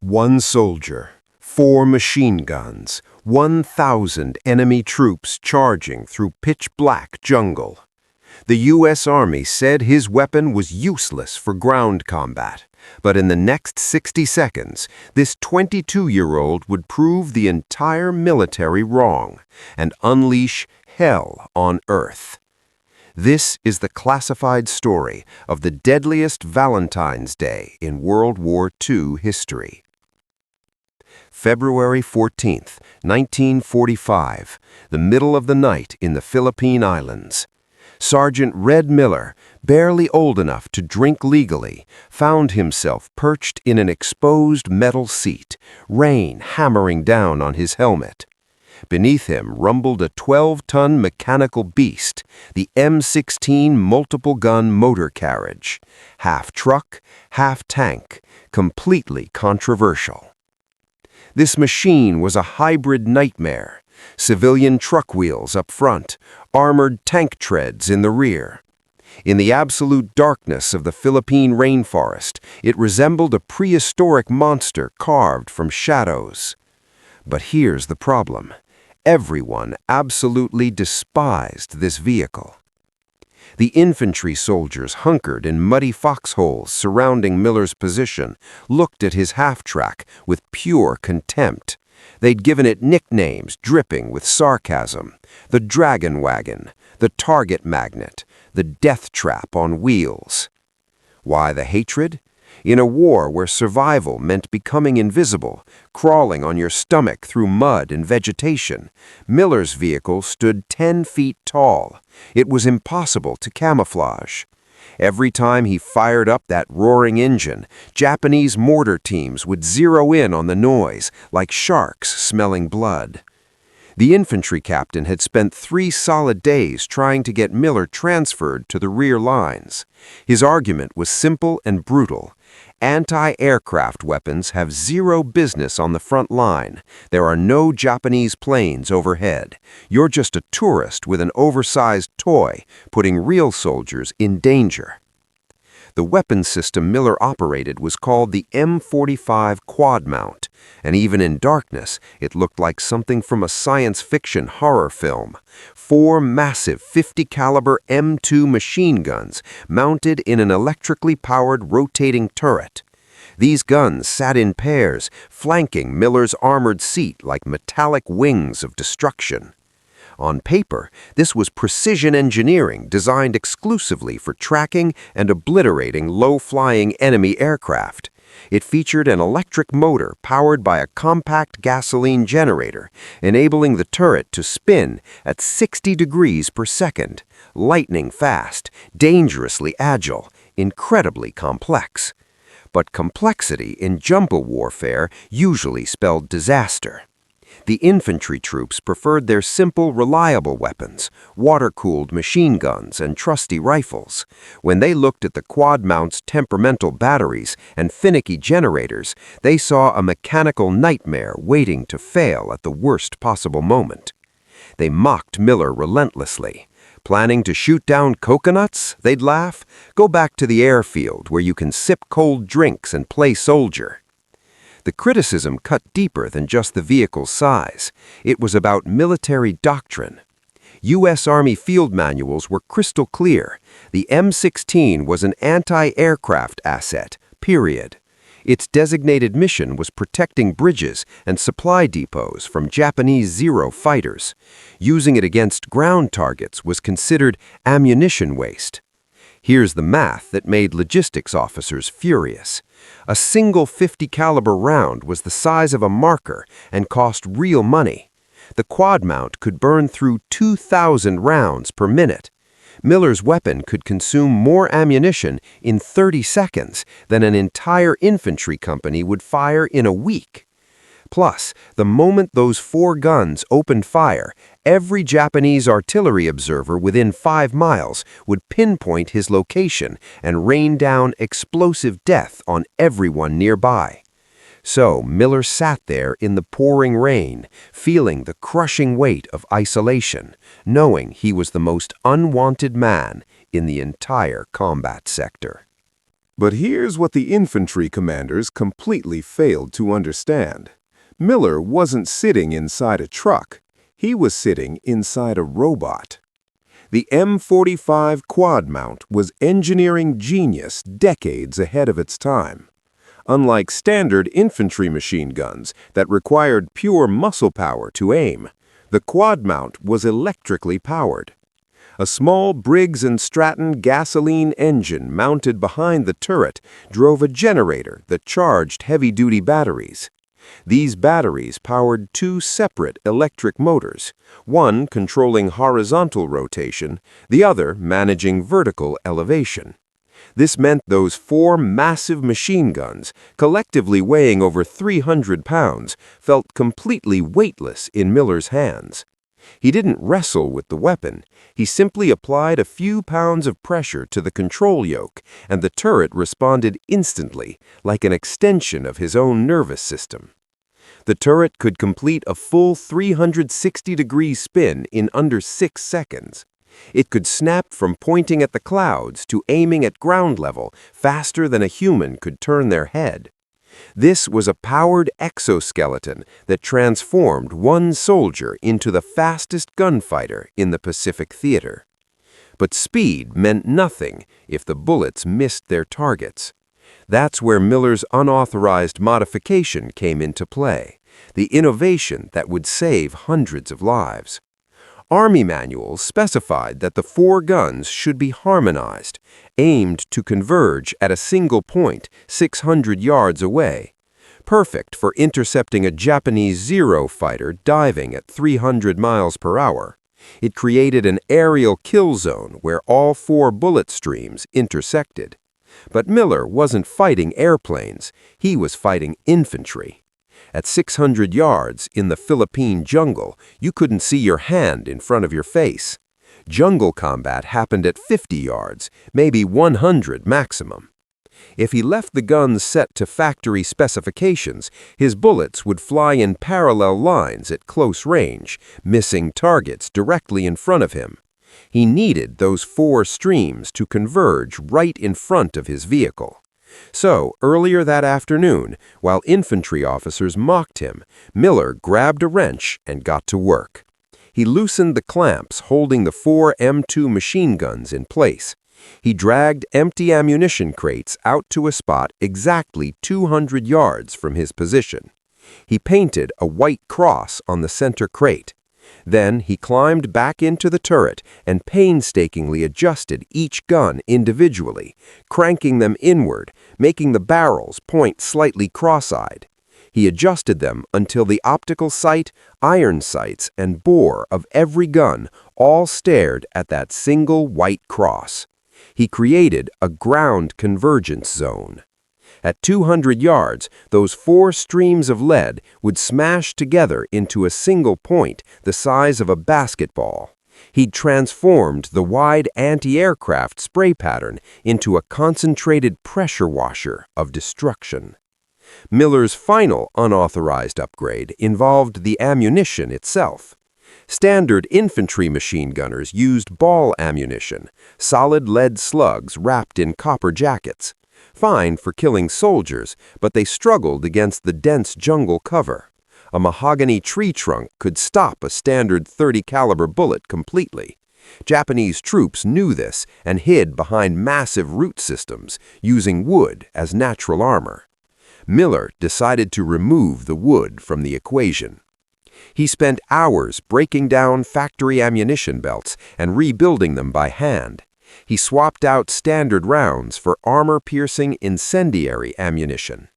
One soldier, 4 machine guns, 1,000 enemy troops charging through pitch-black jungle. The U.S. Army said his weapon was useless for ground combat, but in the next 60 seconds, this 22-year-old would prove the entire military wrong and unleash hell on Earth. This is the classified story of the deadliest Valentine's Day in World War II history. February 14, 1945, the middle of the night in the Philippine Islands. Sergeant Red Miller, barely old enough to drink legally, found himself perched in an exposed metal seat, rain hammering down on his helmet. Beneath him rumbled a 12-ton mechanical beast, the M16 multiple-gun motor carriage, half truck, half tank, completely controversial. This machine was a hybrid nightmare. Civilian truck wheels up front, armored tank treads in the rear. In the absolute darkness of the Philippine rainforest, it resembled a prehistoric monster carved from shadows. But here's the problem. Everyone absolutely despised this vehicle. The infantry soldiers hunkered in muddy foxholes surrounding Miller's position looked at his half-track with pure contempt. They'd given it nicknames dripping with sarcasm: the Dragon Wagon, the Target Magnet, the Death Trap on wheels. Why the hatred? In a war where survival meant becoming invisible, crawling on your stomach through mud and vegetation, Miller's vehicle stood 10 feet tall. It was impossible to camouflage. Every time he fired up that roaring engine, Japanese mortar teams would zero in on the noise like sharks smelling blood. The infantry captain had spent 3 solid days trying to get Miller transferred to the rear lines. His argument was simple and brutal. Anti-aircraft weapons have zero business on the front line. There are no Japanese planes overhead. You're just a tourist with an oversized toy, putting real soldiers in danger. The weapon system Miller operated was called the M45 Quadmount, and even in darkness, it looked like something from a science fiction horror film. 4 massive 50-caliber M2 machine guns mounted in an electrically powered rotating turret. These guns sat in pairs, flanking Miller's armored seat like metallic wings of destruction. On paper, this was precision engineering designed exclusively for tracking and obliterating low-flying enemy aircraft. It featured an electric motor powered by a compact gasoline generator, enabling the turret to spin at 60 degrees per second, lightning fast, dangerously agile, incredibly complex. But complexity in jungle warfare usually spelled disaster. The infantry troops preferred their simple, reliable weapons, water-cooled machine guns and trusty rifles. When they looked at the Quadmount's temperamental batteries and finicky generators, they saw a mechanical nightmare waiting to fail at the worst possible moment. They mocked Miller relentlessly. Planning to shoot down coconuts? They'd laugh. Go back to the airfield where you can sip cold drinks and play soldier. The criticism cut deeper than just the vehicle's size. It was about military doctrine. U.S. Army field manuals were crystal clear. The M16 was an anti-aircraft asset, period. Its designated mission was protecting bridges and supply depots from Japanese Zero fighters. Using it against ground targets was considered ammunition waste. Here's the math that made logistics officers furious. A single 50-caliber round was the size of a marker and cost real money. The Quadmount could burn through 2,000 rounds per minute. Miller's weapon could consume more ammunition in 30 seconds than an entire infantry company would fire in a week. Plus, the moment those 4 guns opened fire, every Japanese artillery observer within 5 miles would pinpoint his location and rain down explosive death on everyone nearby. So Miller sat there in the pouring rain, feeling the crushing weight of isolation, knowing he was the most unwanted man in the entire combat sector. But here's what the infantry commanders completely failed to understand. Miller wasn't sitting inside a truck. He was sitting inside a robot. The M45 Quadmount was engineering genius decades ahead of its time. Unlike standard infantry machine guns that required pure muscle power to aim, the Quadmount was electrically powered. A small Briggs & Stratton gasoline engine mounted behind the turret drove a generator that charged heavy-duty batteries. These batteries powered two separate electric motors, one controlling horizontal rotation, the other managing vertical elevation. This meant those four massive machine guns, collectively weighing over 300 pounds, felt completely weightless in Miller's hands. He didn't wrestle with the weapon. He simply applied a few pounds of pressure to the control yoke, and the turret responded instantly, like an extension of his own nervous system. The turret could complete a full 360-degree spin in under 6 seconds. It could snap from pointing at the clouds to aiming at ground level faster than a human could turn their head. This was a powered exoskeleton that transformed one soldier into the fastest gunfighter in the Pacific Theater. But speed meant nothing if the bullets missed their targets. That's where Miller's unauthorized modification came into play, the innovation that would save hundreds of lives. Army manuals specified that the four guns should be harmonized, aimed to converge at a single point 600 yards away, perfect for intercepting a Japanese Zero fighter diving at 300 miles per hour. It created an aerial kill zone where all four bullet streams intersected. But Miller wasn't fighting airplanes, he was fighting infantry. At 600 yards in the Philippine jungle, you couldn't see your hand in front of your face. Jungle combat happened at 50 yards, maybe 100 maximum. If he left the guns set to factory specifications, his bullets would fly in parallel lines at close range, missing targets directly in front of him. He needed those four streams to converge right in front of his vehicle. So, earlier that afternoon, while infantry officers mocked him, Miller grabbed a wrench and got to work. He loosened the clamps holding the four M2 machine guns in place. He dragged empty ammunition crates out to a spot exactly 200 yards from his position. He painted a white cross on the center crate. Then he climbed back into the turret and painstakingly adjusted each gun individually, cranking them inward, making the barrels point slightly cross-eyed. He adjusted them until the optical sight, iron sights, and bore of every gun all stared at that single white cross. He created a ground convergence zone. At 200 yards, those four streams of lead would smash together into a single point the size of a basketball. He'd transformed the wide anti-aircraft spray pattern into a concentrated pressure washer of destruction. Miller's final unauthorized upgrade involved the ammunition itself. Standard infantry machine gunners used ball ammunition, solid lead slugs wrapped in copper jackets. Fine for killing soldiers, but they struggled against the dense jungle cover. A mahogany tree trunk could stop a standard .30 caliber bullet completely. Japanese troops knew this and hid behind massive root systems, using wood as natural armor. Miller decided to remove the wood from the equation. He spent hours breaking down factory ammunition belts and rebuilding them by hand. He swapped out standard rounds for armor-piercing incendiary ammunition.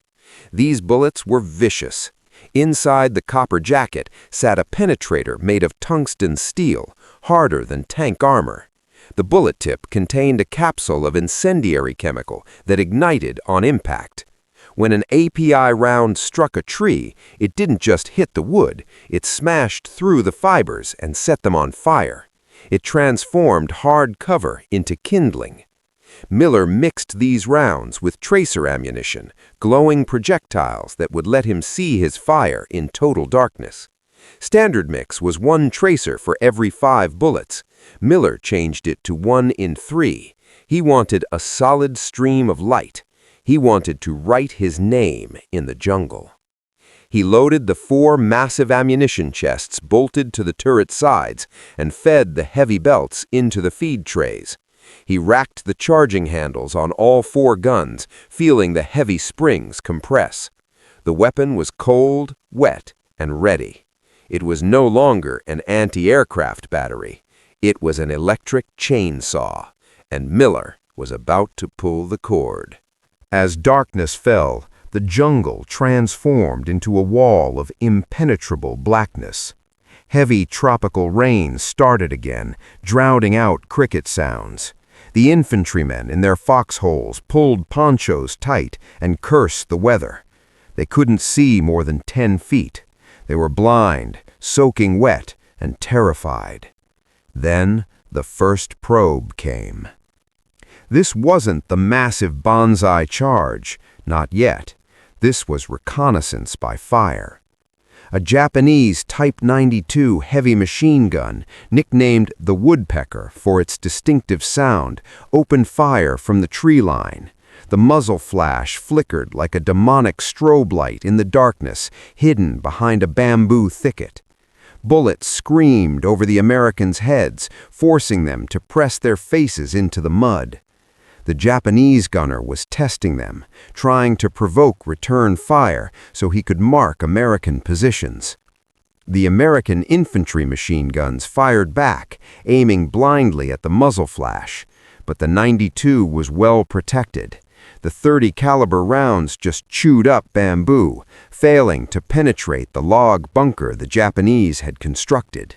These bullets were vicious. Inside the copper jacket sat a penetrator made of tungsten steel, harder than tank armor. The bullet tip contained a capsule of incendiary chemical that ignited on impact. When an API round struck a tree, it didn't just hit the wood, it smashed through the fibers and set them on fire. It transformed hard cover into kindling. Miller mixed these rounds with tracer ammunition, glowing projectiles that would let him see his fire in total darkness. Standard mix was 1 tracer for every 5 bullets. Miller changed it to 1 in 3. He wanted a solid stream of light. He wanted to write his name in the jungle. He loaded the 4 massive ammunition chests bolted to the turret sides and fed the heavy belts into the feed trays. He racked the charging handles on all 4 guns, feeling the heavy springs compress. The weapon was cold, wet, and ready. It was no longer an anti-aircraft battery. It was an electric chainsaw, and Miller was about to pull the cord. As darkness fell, the jungle transformed into a wall of impenetrable blackness. Heavy tropical rain started again, drowning out cricket sounds. The infantrymen in their foxholes pulled ponchos tight and cursed the weather. They couldn't see more than 10 feet. They were blind, soaking wet, and terrified. Then the first probe came. This wasn't the massive bonsai charge, not yet. This was reconnaissance by fire. A Japanese Type 92 heavy machine gun, nicknamed the Woodpecker for its distinctive sound, opened fire from the tree line. The muzzle flash flickered like a demonic strobe light in the darkness, hidden behind a bamboo thicket. Bullets screamed over the Americans' heads, forcing them to press their faces into the mud. The Japanese gunner was testing them, trying to provoke return fire so he could mark American positions. The American infantry machine guns fired back, aiming blindly at the muzzle flash, but the 92 was well protected. The .30 caliber rounds just chewed up bamboo, failing to penetrate the log bunker the Japanese had constructed.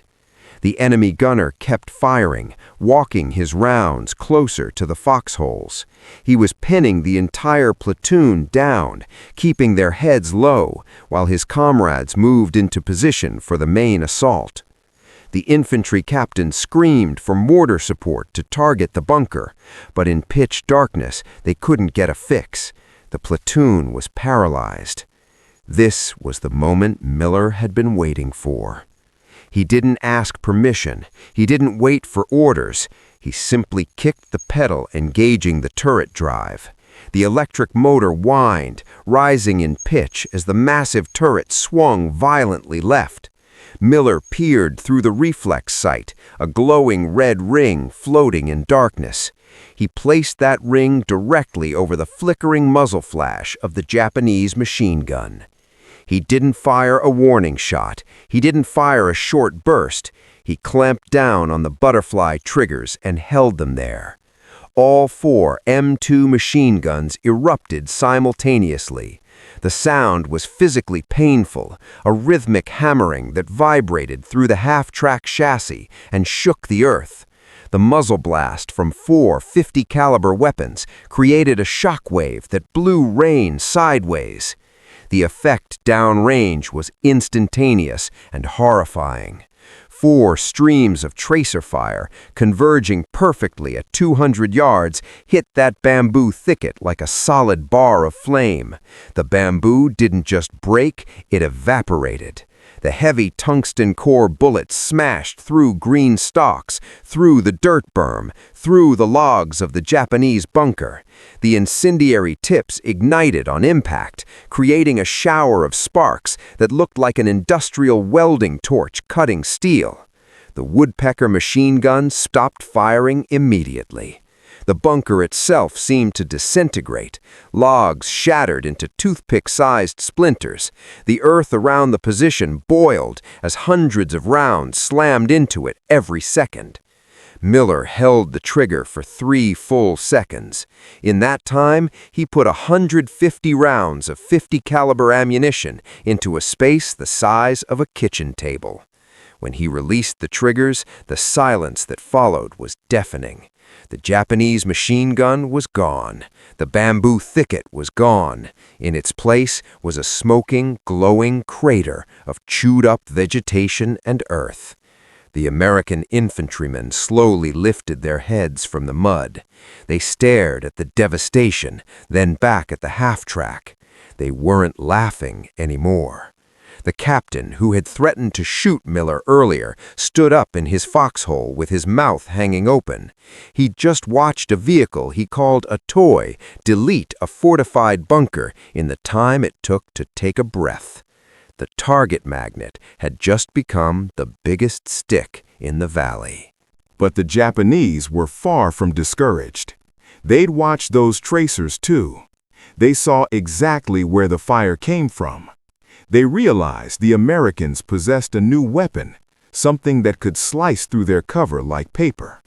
The enemy gunner kept firing, walking his rounds closer to the foxholes. He was pinning the entire platoon down, keeping their heads low, while his comrades moved into position for the main assault. The infantry captain screamed for mortar support to target the bunker, but in pitch darkness they couldn't get a fix. The platoon was paralyzed. This was the moment Miller had been waiting for. He didn't ask permission. He didn't wait for orders. He simply kicked the pedal, engaging the turret drive. The electric motor whined, rising in pitch as the massive turret swung violently left. Miller peered through the reflex sight, a glowing red ring floating in darkness. He placed that ring directly over the flickering muzzle flash of the Japanese machine gun. He didn't fire a warning shot. He didn't fire a short burst. He clamped down on the butterfly triggers and held them there. All 4 M2 machine guns erupted simultaneously. The sound was physically painful, a rhythmic hammering that vibrated through the half-track chassis and shook the earth. The muzzle blast from 4 .50 caliber weapons created a shockwave that blew rain sideways. The effect downrange was instantaneous and horrifying. 4 streams of tracer fire, converging perfectly at 200 yards, hit that bamboo thicket like a solid bar of flame. The bamboo didn't just break, it evaporated. The heavy tungsten core bullets smashed through green stalks, through the dirt berm, through the logs of the Japanese bunker. The incendiary tips ignited on impact, creating a shower of sparks that looked like an industrial welding torch cutting steel. The Woodpecker machine gun stopped firing immediately. The bunker itself seemed to disintegrate. Logs shattered into toothpick-sized splinters. The earth around the position boiled as hundreds of rounds slammed into it every second. Miller held the trigger for 3 full seconds. In that time, he put 150 rounds of .50 caliber ammunition into a space the size of a kitchen table. When he released the triggers, the silence that followed was deafening. The Japanese machine gun was gone. The bamboo thicket was gone. In its place was a smoking, glowing crater of chewed-up vegetation and earth. The American infantrymen slowly lifted their heads from the mud. They stared at the devastation, then back at the half-track. They weren't laughing anymore. The captain, who had threatened to shoot Miller earlier, stood up in his foxhole with his mouth hanging open. He'd just watched a vehicle he called a toy delete a fortified bunker in the time it took to take a breath. The target magnet had just become the biggest stick in the valley. But the Japanese were far from discouraged. They'd watched those tracers too. They saw exactly where the fire came from. They realized the Americans possessed a new weapon, something that could slice through their cover like paper.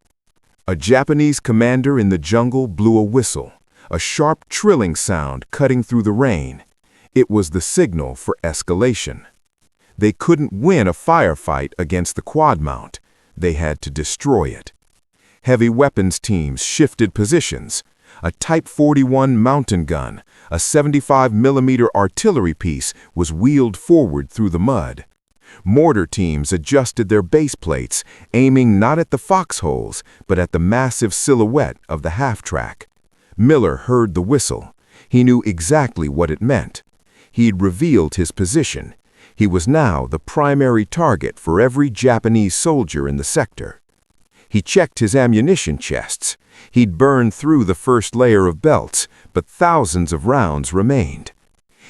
A Japanese commander in the jungle blew a whistle, a sharp trilling sound cutting through the rain. It was the signal for escalation. They couldn't win a firefight against the Quadmount. They had to destroy it. Heavy weapons teams shifted positions. A Type 41 mountain gun, a 75mm artillery piece, was wheeled forward through the mud. Mortar teams adjusted their base plates, aiming not at the foxholes, but at the massive silhouette of the half-track. Miller heard the whistle. He knew exactly what it meant. He'd revealed his position. He was now the primary target for every Japanese soldier in the sector. He checked his ammunition chests. He'd burned through the first layer of belts, but thousands of rounds remained.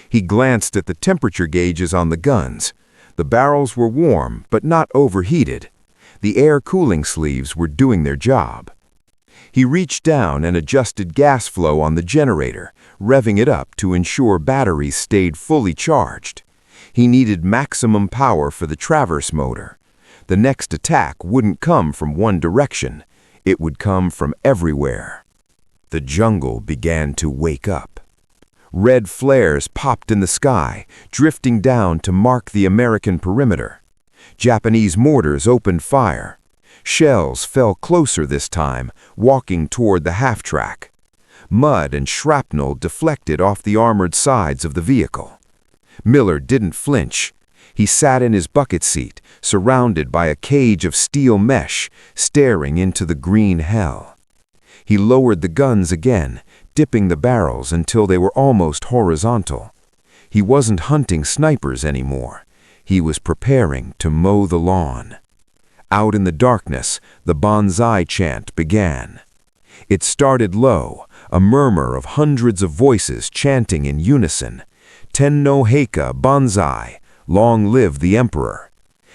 He glanced at the temperature gauges on the guns. The barrels were warm, but not overheated. The air cooling sleeves were doing their job. He reached down and adjusted gas flow on the generator, revving it up to ensure batteries stayed fully charged. He needed maximum power for the traverse motor. The next attack wouldn't come from one direction. It would come from everywhere. The jungle began to wake up. Red flares popped in the sky, drifting down to mark the American perimeter. Japanese mortars opened fire. Shells fell closer this time, walking toward the half-track. Mud and shrapnel deflected off the armored sides of the vehicle. Miller didn't flinch. He sat in his bucket seat, surrounded by a cage of steel mesh, staring into the green hell. He lowered the guns again, dipping the barrels until they were almost horizontal. He wasn't hunting snipers anymore. He was preparing to mow the lawn. Out in the darkness, the banzai chant began. It started low, a murmur of hundreds of voices chanting in unison. Tenno Heika Banzai, long live the emperor.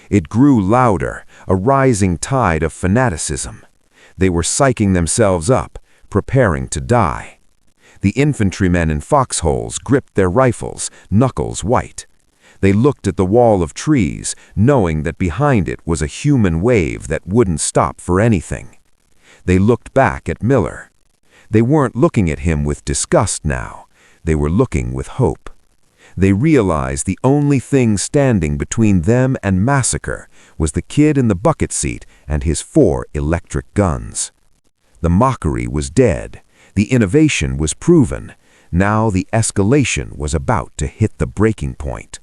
It grew louder, a rising tide of fanaticism. They were psyching themselves up, preparing to die. The infantrymen in foxholes gripped their rifles, knuckles white. They looked at the wall of trees, knowing that behind it was a human wave that wouldn't stop for anything. They looked back at Miller. They weren't looking at him with disgust now. They were looking with hope. They realized the only thing standing between them and massacre was the kid in the bucket seat and his 4 electric guns. The mockery was dead. The innovation was proven. Now the escalation was about to hit the breaking point.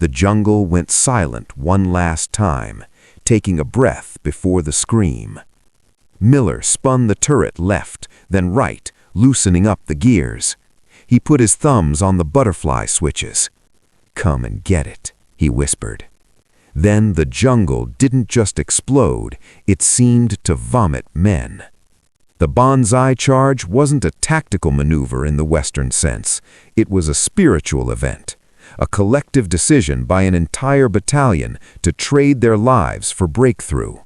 The jungle went silent one last time, taking a breath before the scream. Miller spun the turret left, then right, loosening up the gears. He put his thumbs on the butterfly switches. "Come and get it," he whispered. Then the jungle didn't just explode, it seemed to vomit men. The banzai charge wasn't a tactical maneuver in the Western sense. It was a spiritual event, a collective decision by an entire battalion to trade their lives for breakthrough.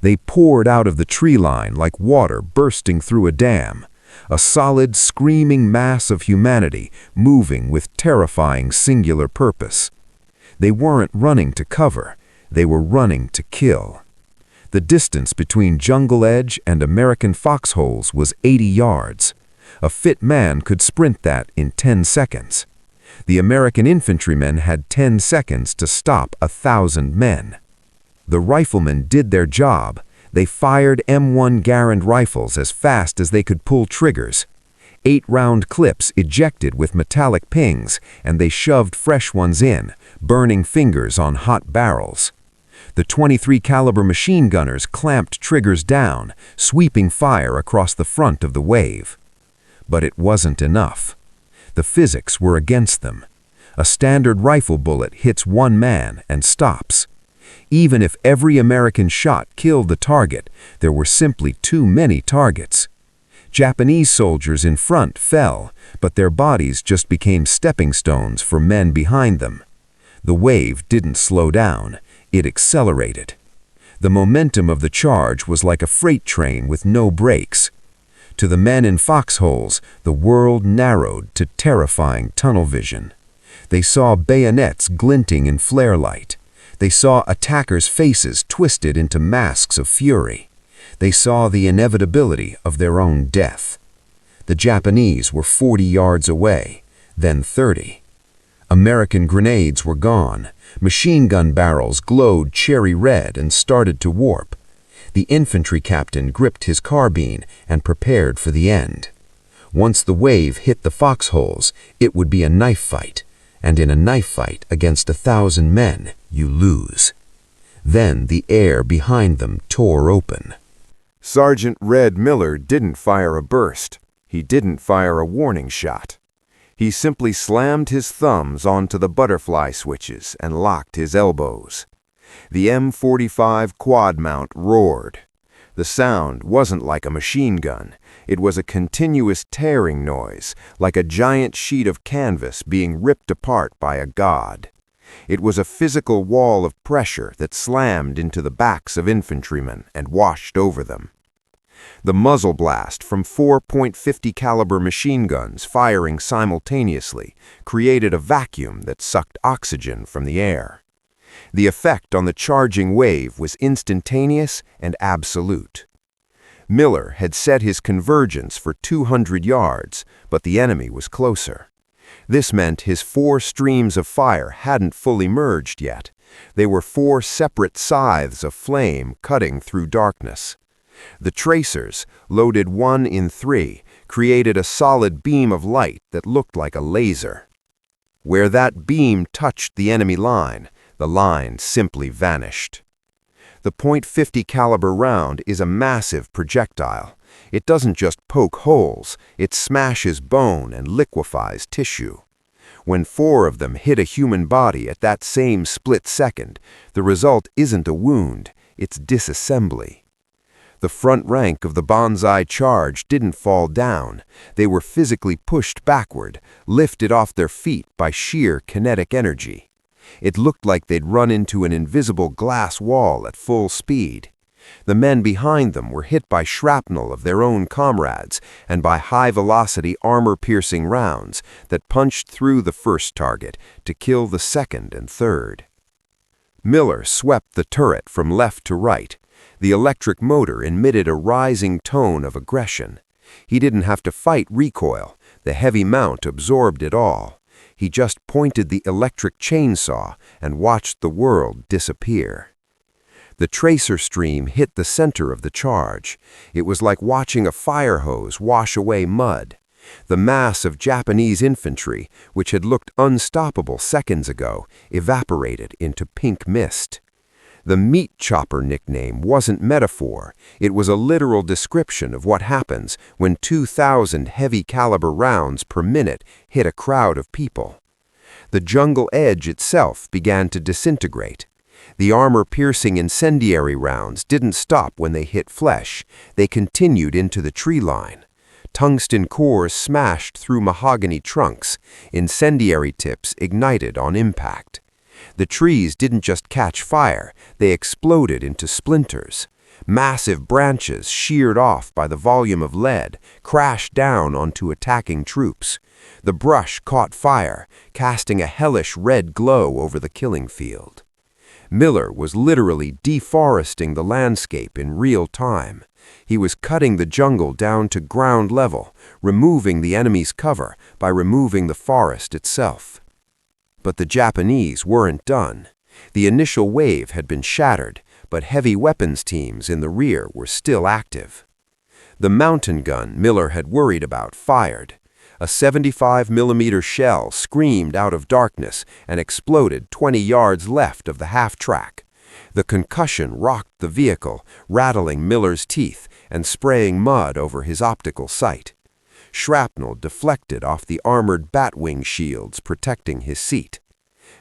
They poured out of the tree line like water bursting through a dam, a solid, screaming mass of humanity moving with terrifying singular purpose. They weren't running to cover, they were running to kill. The distance between Jungle Edge and American foxholes was 80 yards. A fit man could sprint that in 10 seconds. The American infantrymen had 10 seconds to stop 1,000 men. The riflemen did their job. They fired M1 Garand rifles as fast as they could pull triggers. 8-round clips ejected with metallic pings, and they shoved fresh ones in, burning fingers on hot barrels. The .23 caliber machine gunners clamped triggers down, sweeping fire across the front of the wave. But it wasn't enough. The physics were against them. A standard rifle bullet hits one man and stops. Even if every American shot killed the target, there were simply too many targets. Japanese soldiers in front fell, but their bodies just became stepping stones for men behind them. The wave didn't slow down, it accelerated. The momentum of the charge was like a freight train with no brakes. To the men in foxholes, the world narrowed to terrifying tunnel vision. They saw bayonets glinting in flare light. They saw attackers' faces twisted into masks of fury. They saw the inevitability of their own death. The Japanese were 40 yards away, then 30. American grenades were gone. Machine gun barrels glowed cherry red and started to warp. The infantry captain gripped his carbine and prepared for the end. Once the wave hit the foxholes, it would be a knife fight, and in a knife fight against 1,000 men, you lose. Then the air behind them tore open. Sergeant Red Miller didn't fire a burst. He didn't fire a warning shot. He simply slammed his thumbs onto the butterfly switches and locked his elbows. The M45 Quadmount roared. The sound wasn't like a machine gun. It was a continuous tearing noise, like a giant sheet of canvas being ripped apart by a god. It was a physical wall of pressure that slammed into the backs of infantrymen and washed over them. The muzzle blast from 4.50 caliber machine guns firing simultaneously created a vacuum that sucked oxygen from the air. The effect on the charging wave was instantaneous and absolute. Miller had set his convergence for 200 yards, but the enemy was closer. This meant his 4 streams of fire hadn't fully merged yet. They were 4 separate scythes of flame cutting through darkness. The tracers, loaded 1 in 3, created a solid beam of light that looked like a laser. Where that beam touched the enemy line, the line simply vanished. The .50 caliber round is a massive projectile. It doesn't just poke holes, it smashes bone and liquefies tissue. When 4 of them hit a human body at that same split second, the result isn't a wound, it's disassembly. The front rank of the banzai charge didn't fall down. They were physically pushed backward, lifted off their feet by sheer kinetic energy. It looked like they'd run into an invisible glass wall at full speed. The men behind them were hit by shrapnel of their own comrades and by high-velocity armor-piercing rounds that punched through the first target to kill the second and third. Miller swept the turret from left to right. The electric motor emitted a rising tone of aggression. He didn't have to fight recoil. The heavy mount absorbed it all. He just pointed the electric chainsaw and watched the world disappear. The tracer stream hit the center of the charge. It was like watching a fire hose wash away mud. The mass of Japanese infantry, which had looked unstoppable seconds ago, evaporated into pink mist. The meat chopper nickname wasn't metaphor. It was a literal description of what happens when 2,000 heavy-caliber rounds per minute hit a crowd of people. The jungle edge itself began to disintegrate. The armor-piercing incendiary rounds didn't stop when they hit flesh. They continued into the tree line. Tungsten cores smashed through mahogany trunks. Incendiary tips ignited on impact. The trees didn't just catch fire, they exploded into splinters. Massive branches, sheared off by the volume of lead, crashed down onto attacking troops. The brush caught fire, casting a hellish red glow over the killing field. Miller was literally deforesting the landscape in real time. He was cutting the jungle down to ground level, removing the enemy's cover by removing the forest itself. But the Japanese weren't done. The initial wave had been shattered, but heavy weapons teams in the rear were still active. The mountain gun Miller had worried about fired. A 75mm shell screamed out of darkness and exploded 20 yards left of the half-track. The concussion rocked the vehicle, rattling Miller's teeth and spraying mud over his optical sight. Shrapnel deflected off the armored batwing shields protecting his seat.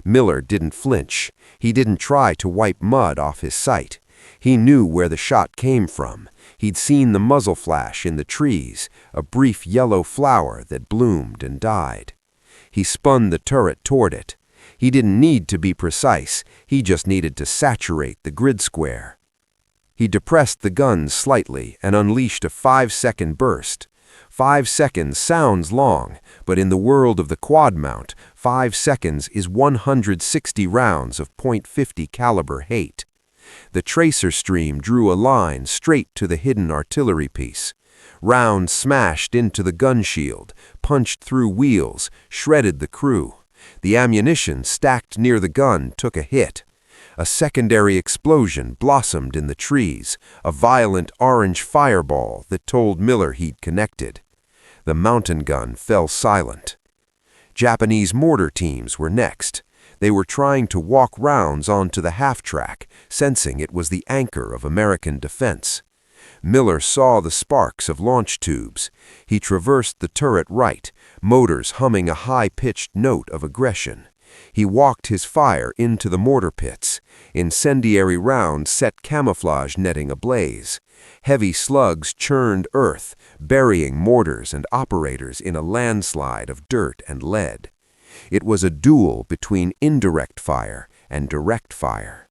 Miller didn't flinch. He didn't try to wipe mud off his sight. He knew where the shot came from. He'd seen the muzzle flash in the trees, a brief yellow flower that bloomed and died. He spun the turret toward it. He didn't need to be precise. He just needed to saturate the grid square. He depressed the gun slightly and unleashed a 5-second burst. 5 seconds sounds long, but in the world of the Quadmount, 5 seconds is 160 rounds of .50 caliber hate. The tracer stream drew a line straight to the hidden artillery piece. Rounds smashed into the gun shield, punched through wheels, shredded the crew. The ammunition stacked near the gun took a hit. A secondary explosion blossomed in the trees, a violent orange fireball that told Miller he'd connected. The mountain gun fell silent. Japanese mortar teams were next. They were trying to walk rounds onto the half-track, sensing it was the anchor of American defense. Miller saw the sparks of launch tubes. He traversed the turret right, motors humming a high-pitched note of aggression. He walked his fire into the mortar pits. Incendiary rounds set camouflage netting ablaze. Heavy slugs churned earth, burying mortars and operators in a landslide of dirt and lead. It was a duel between indirect fire and direct fire.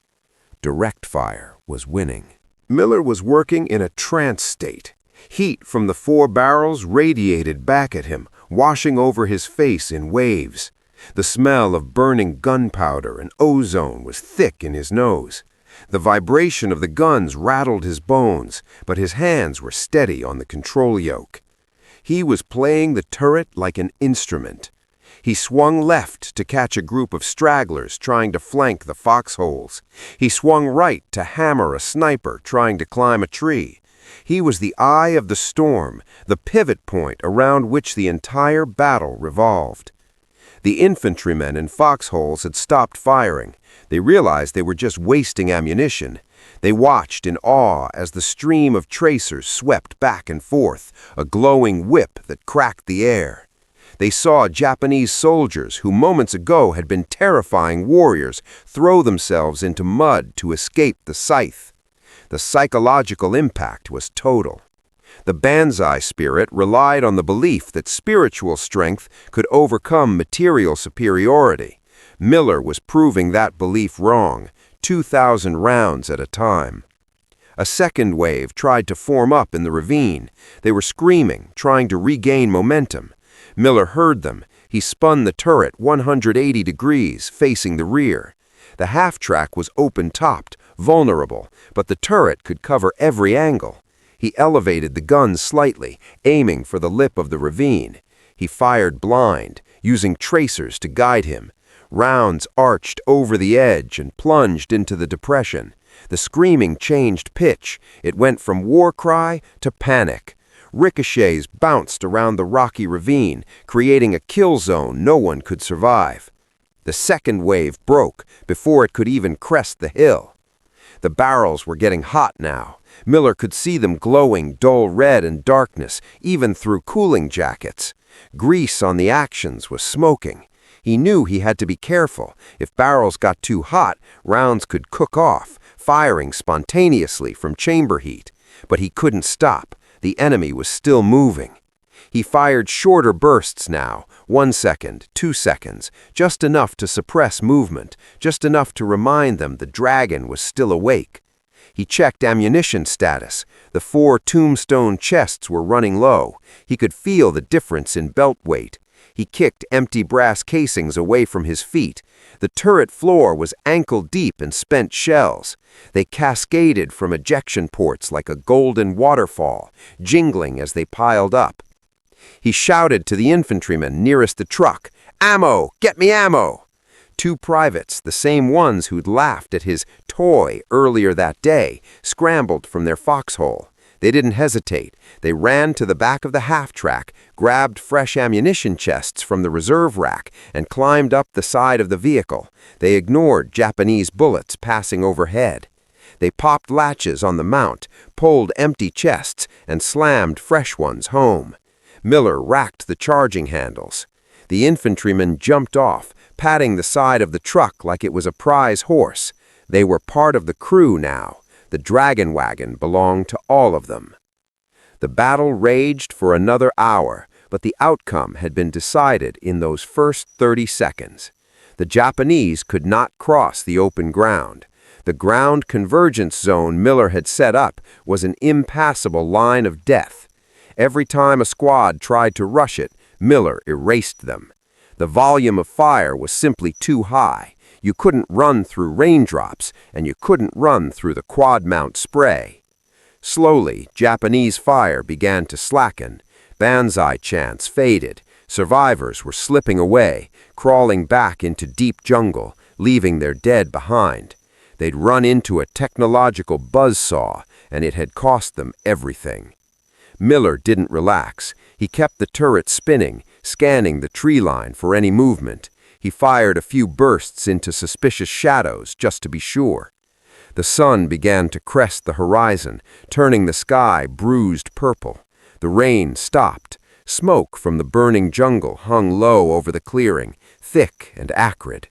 Direct fire was winning. Miller was working in a trance state. Heat from the 4 barrels radiated back at him, washing over his face in waves. The smell of burning gunpowder and ozone was thick in his nose. The vibration of the guns rattled his bones, but his hands were steady on the control yoke. He was playing the turret like an instrument. He swung left to catch a group of stragglers trying to flank the foxholes. He swung right to hammer a sniper trying to climb a tree. He was the eye of the storm, the pivot point around which the entire battle revolved. The infantrymen in foxholes had stopped firing. They realized they were just wasting ammunition. They watched in awe as the stream of tracers swept back and forth, a glowing whip that cracked the air. They saw Japanese soldiers who moments ago had been terrifying warriors throw themselves into mud to escape the scythe. The psychological impact was total. The Banzai spirit relied on the belief that spiritual strength could overcome material superiority. Miller was proving that belief wrong, 2,000 rounds at a time. A second wave tried to form up in the ravine. They were screaming, trying to regain momentum. Miller heard them. He spun the turret 180 degrees, facing the rear. The half-track was open-topped, vulnerable, but the turret could cover every angle. He elevated the gun slightly, aiming for the lip of the ravine. He fired blind, using tracers to guide him. Rounds arched over the edge and plunged into the depression. The screaming changed pitch. It went from war cry to panic. Ricochets bounced around the rocky ravine, creating a kill zone no one could survive. The second wave broke before it could even crest the hill. The barrels were getting hot now. Miller could see them glowing dull red in darkness, even through cooling jackets. Grease on the actions was smoking. He knew he had to be careful. If barrels got too hot, rounds could cook off, firing spontaneously from chamber heat. But he couldn't stop. The enemy was still moving. He fired shorter bursts now, 1 second, 2 seconds, just enough to suppress movement, just enough to remind them the dragon was still awake. He checked ammunition status. The 4 tombstone chests were running low. He could feel the difference in belt weight. He kicked empty brass casings away from his feet. The turret floor was ankle-deep in spent shells. They cascaded from ejection ports like a golden waterfall, jingling as they piled up. He shouted to the infantryman nearest the truck, "Ammo! Get me ammo!" 2 privates, the same ones who'd laughed at his toy earlier that day, scrambled from their foxhole. They didn't hesitate. They ran to the back of the half-track, grabbed fresh ammunition chests from the reserve rack, and climbed up the side of the vehicle. They ignored Japanese bullets passing overhead. They popped latches on the mount, pulled empty chests, and slammed fresh ones home. Miller racked the charging handles. The infantrymen jumped off, patting the side of the truck like it was a prize horse. They were part of the crew now. The dragon wagon belonged to all of them. The battle raged for another hour, but the outcome had been decided in those first 30 seconds. The Japanese could not cross the open ground. The ground convergence zone Miller had set up was an impassable line of death. Every time a squad tried to rush it, Miller erased them. The volume of fire was simply too high. You couldn't run through raindrops, and you couldn't run through the Quadmount spray. Slowly, Japanese fire began to slacken. Banzai chants faded. Survivors were slipping away, crawling back into deep jungle, leaving their dead behind. They'd run into a technological buzzsaw, and it had cost them everything. Miller didn't relax. He kept the turret spinning, scanning the tree line for any movement. He fired a few bursts into suspicious shadows, just to be sure. The sun began to crest the horizon, turning the sky bruised purple. The rain stopped. Smoke from the burning jungle hung low over the clearing, thick and acrid.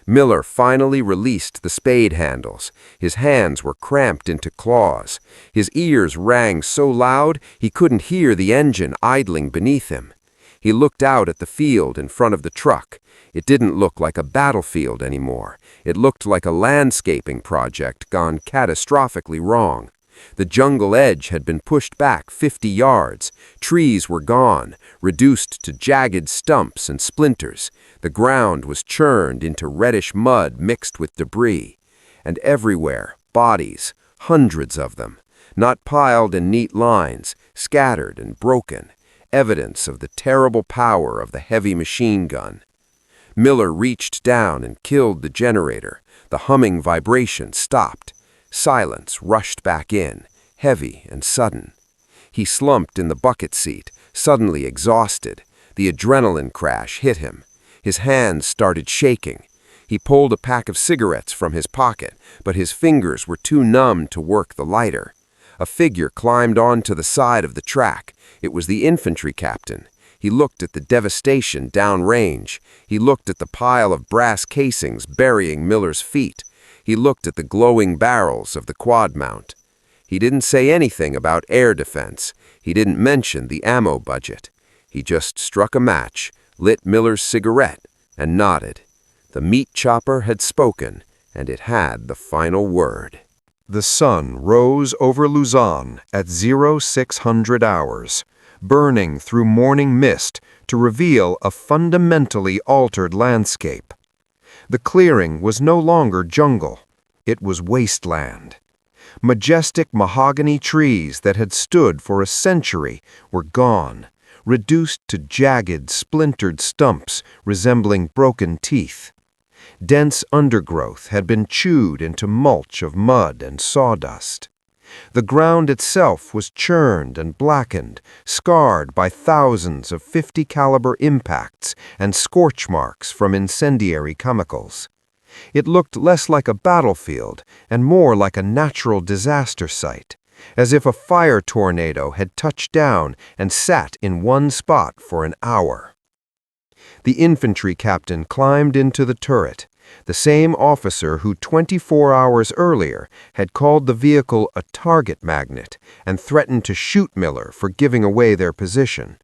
Miller finally released the spade handles. His hands were cramped into claws. His ears rang so loud he couldn't hear the engine idling beneath him. He looked out at the field in front of the truck. It didn't look like a battlefield anymore. It looked like a landscaping project gone catastrophically wrong. The jungle edge had been pushed back 50 yards. Trees were gone, reduced to jagged stumps and splinters. The ground was churned into reddish mud mixed with debris. And everywhere, bodies, hundreds of them, not piled in neat lines, scattered and broken, evidence of the terrible power of the heavy machine gun. Miller reached down and killed the generator. The humming vibration stopped. Silence rushed back in, heavy and sudden. He slumped in the bucket seat, suddenly exhausted. The adrenaline crash hit him. His hands started shaking. He pulled a pack of cigarettes from his pocket, but his fingers were too numb to work the lighter. A figure climbed onto the side of the track. It was the infantry captain. He looked at the devastation downrange. He looked at the pile of brass casings burying Miller's feet. He looked at the glowing barrels of the Quadmount. He didn't say anything about air defense. He didn't mention the ammo budget. He just struck a match, lit Miller's cigarette, and nodded. The meat chopper had spoken, and it had the final word. The sun rose over Luzon at 0600 hours, burning through morning mist to reveal a fundamentally altered landscape. The clearing was no longer jungle. It was wasteland. Majestic mahogany trees that had stood for a century were gone, reduced to jagged, splintered stumps resembling broken teeth. Dense undergrowth had been chewed into mulch of mud and sawdust. The ground itself was churned and blackened, scarred by thousands of .50 caliber impacts and scorch marks from incendiary chemicals. It looked less like a battlefield and more like a natural disaster site, as if a fire tornado had touched down and sat in one spot for an hour. The infantry captain climbed into the turret, the same officer who 24 hours earlier had called the vehicle a target magnet and threatened to shoot Miller for giving away their position.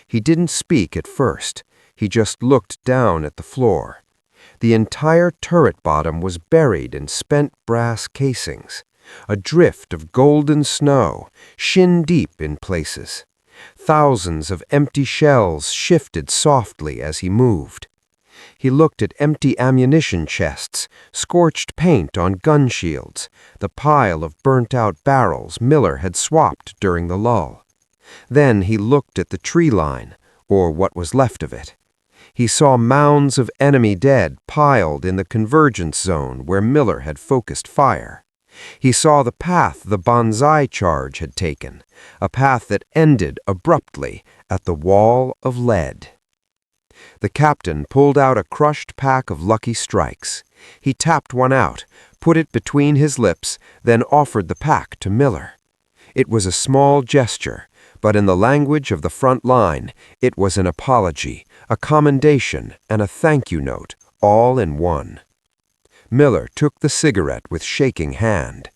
He didn't speak at first. He just looked down at the floor. The entire turret bottom was buried in spent brass casings, a drift of golden snow, shin-deep in places. Thousands of empty shells shifted softly as he moved. He looked at empty ammunition chests, scorched paint on gun shields, the pile of burnt-out barrels Miller had swapped during the lull. Then he looked at the tree line, or what was left of it. He saw mounds of enemy dead piled in the convergence zone where Miller had focused fire. He saw the path the banzai charge had taken, a path that ended abruptly at the wall of lead. The captain pulled out a crushed pack of Lucky Strikes. He tapped one out, put it between his lips, then offered the pack to Miller. It was a small gesture, But in the language of the front line, it was an apology, a commendation, and a thank you note, all in one. Miller took the cigarette with shaking hand.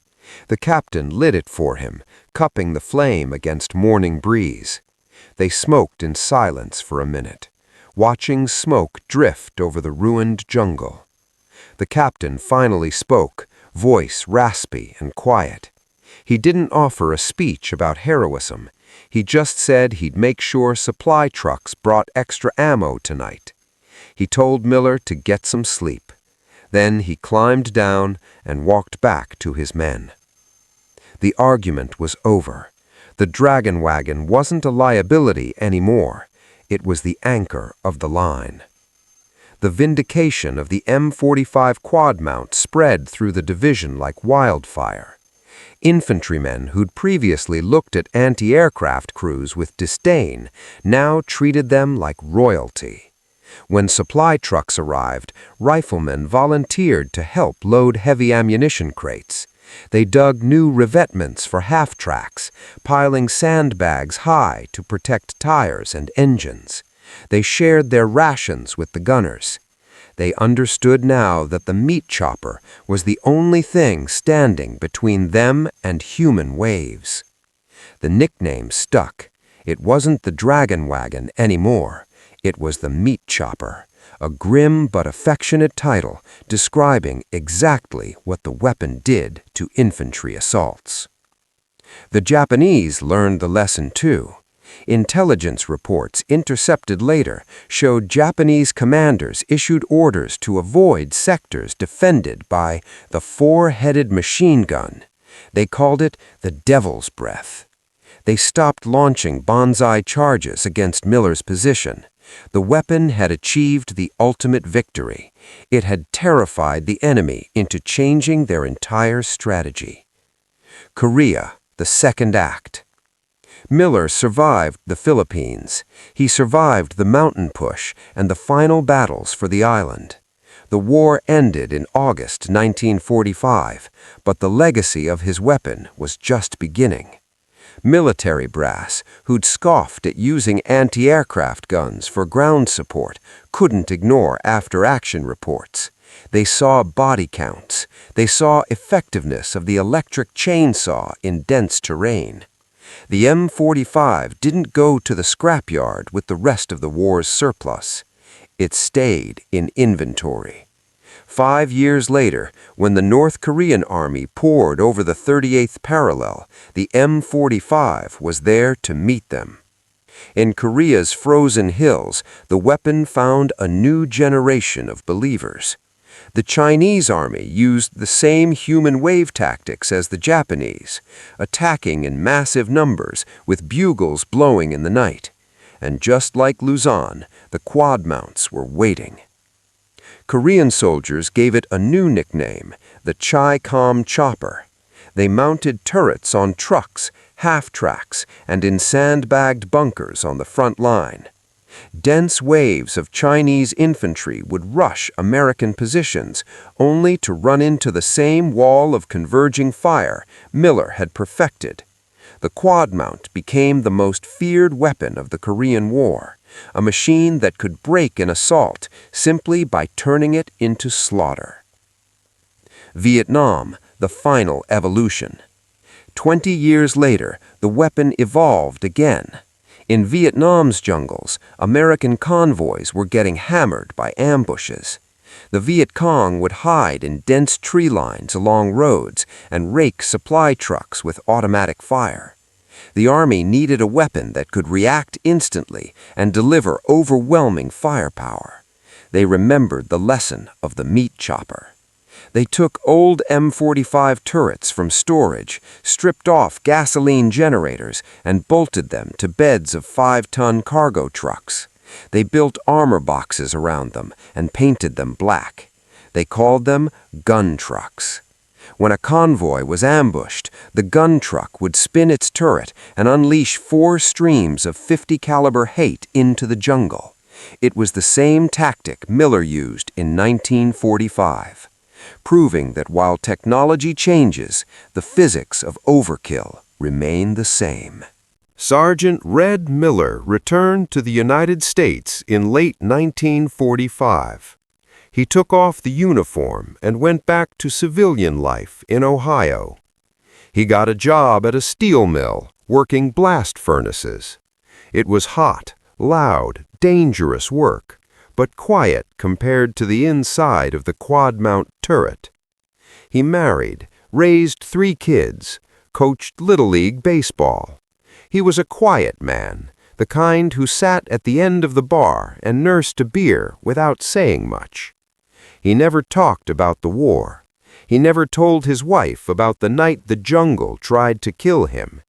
The captain lit it for him, cupping the flame against morning breeze. They smoked in silence for a minute, watching smoke drift over the ruined jungle. The captain finally spoke, voice raspy and quiet. He didn't offer a speech about heroism. He just said he'd make sure supply trucks brought extra ammo tonight. He told Miller to get some sleep. Then he climbed down and walked back to his men. The argument was over. The dragon wagon wasn't a liability anymore. It was the anchor of the line. The vindication of the M45 Quadmount spread through the division like wildfire. Infantrymen who'd previously looked at anti-aircraft crews with disdain now treated them like royalty. When supply trucks arrived, riflemen volunteered to help load heavy ammunition crates. They dug new revetments for half-tracks, piling sandbags high to protect tires and engines. They shared their rations with the gunners. They understood now that the meat chopper was the only thing standing between them and human waves. The nickname stuck. It wasn't the dragon wagon anymore. It was the meat chopper, a grim but affectionate title describing exactly what the weapon did to infantry assaults. The Japanese learned the lesson too. Intelligence reports intercepted later showed Japanese commanders issued orders to avoid sectors defended by the four-headed machine gun. They called it the Devil's Breath. They stopped launching banzai charges against Miller's position. The weapon had achieved the ultimate victory. It had terrified the enemy into changing their entire strategy. Korea, the second act. Miller survived the Philippines. He survived the mountain push and the final battles for the island. The war ended in August 1945, but the legacy of his weapon was just beginning. Military brass, who'd scoffed at using anti-aircraft guns for ground support, couldn't ignore after-action reports. They saw body counts. They saw effectiveness of the electric chainsaw in dense terrain. The M45 didn't go to the scrapyard with the rest of the war's surplus. It stayed in inventory. 5 years later, when the North Korean army poured over the 38th parallel, the M45 was there to meet them. In Korea's frozen hills, the weapon found a new generation of believers. The Chinese army used the same human wave tactics as the Japanese, attacking in massive numbers with bugles blowing in the night. And just like Luzon, the Quadmounts were waiting. Korean soldiers gave it a new nickname, the Chi-Com Chopper. They mounted turrets on trucks, half-tracks, and in sandbagged bunkers on the front line. Dense waves of Chinese infantry would rush American positions, only to run into the same wall of converging fire Miller had perfected. The Quadmount became the most feared weapon of the Korean War, a machine that could break an assault simply by turning it into slaughter. Vietnam, the final evolution. 20 years later, the weapon evolved again. In Vietnam's jungles, American convoys were getting hammered by ambushes. The Viet Cong would hide in dense tree lines along roads and rake supply trucks with automatic fire. The Army needed a weapon that could react instantly and deliver overwhelming firepower. They remembered the lesson of the meat chopper. They took old M45 turrets from storage, stripped off gasoline generators, and bolted them to beds of 5-ton cargo trucks. They built armor boxes around them and painted them black. They called them gun trucks. When a convoy was ambushed, the gun truck would spin its turret and unleash 4 streams of .50 caliber hate into the jungle. It was the same tactic Miller used in 1945. Proving that while technology changes, the physics of overkill remain the same. Sergeant Red Miller returned to the United States in late 1945. He took off the uniform and went back to civilian life in Ohio. He got a job at a steel mill, working blast furnaces. It was hot, loud, dangerous work, but quiet compared to the inside of the Quadmount turret. He married, raised 3 kids, coached Little League baseball. He was a quiet man, the kind who sat at the end of the bar and nursed a beer without saying much. He never talked about the war. He never told his wife about the night the jungle tried to kill him.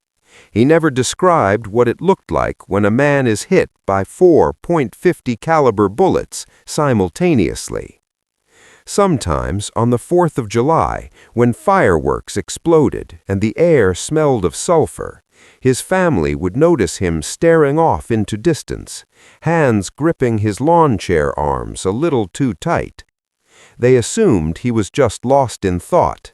He never described what it looked like when a man is hit by 4 .50 caliber bullets simultaneously. Sometimes on the 4th of July, when fireworks exploded and the air smelled of sulfur, his family would notice him staring off into distance, hands gripping his lawn chair arms a little too tight. They assumed he was just lost in thought.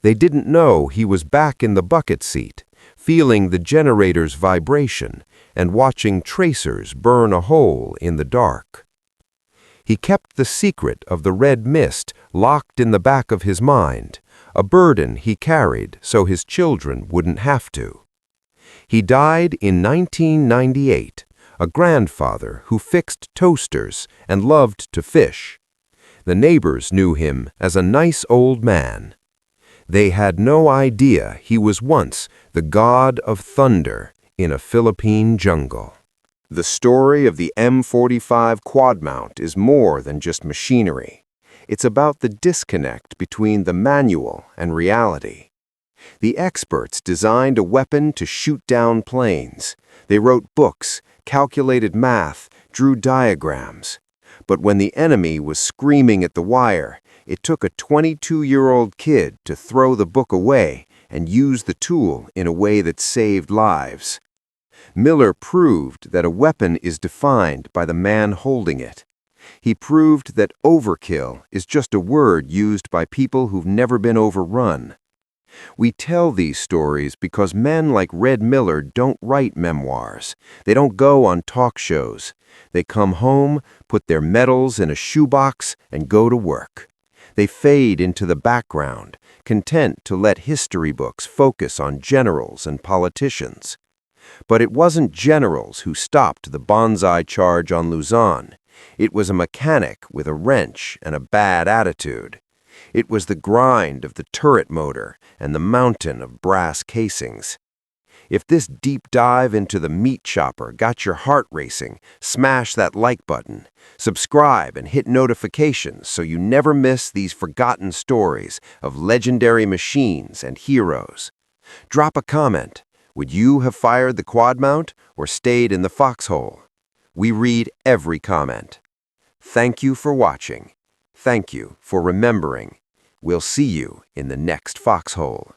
They didn't know he was back in the bucket seat, feeling the generator's vibration and watching tracers burn a hole in the dark. He kept the secret of the red mist locked in the back of his mind, a burden he carried so his children wouldn't have to. He died in 1998, a grandfather who fixed toasters and loved to fish. The neighbors knew him as a nice old man. They had no idea he was once the god of thunder in a Philippine jungle. The story of the M45 Quadmount is more than just machinery. It's about the disconnect between the manual and reality. The experts designed a weapon to shoot down planes. They wrote books, calculated math, drew diagrams. But when the enemy was screaming at the wire, it took a 22-year-old kid to throw the book away and use the tool in a way that saved lives. Miller proved that a weapon is defined by the man holding it. He proved that overkill is just a word used by people who've never been overrun. We tell these stories because men like Red Miller don't write memoirs. They don't go on talk shows. They come home, put their medals in a shoebox, and go to work. They fade into the background, content to let history books focus on generals and politicians. But it wasn't generals who stopped the banzai charge on Luzon. It was a mechanic with a wrench and a bad attitude. It was the grind of the turret motor and the mountain of brass casings. If this deep dive into the meat chopper got your heart racing, smash that like button, subscribe and hit notifications so you never miss these forgotten stories of legendary machines and heroes. Drop a comment. Would you have fired the Quadmount or stayed in the foxhole? We read every comment. Thank you for watching. Thank you for remembering. We'll see you in the next foxhole.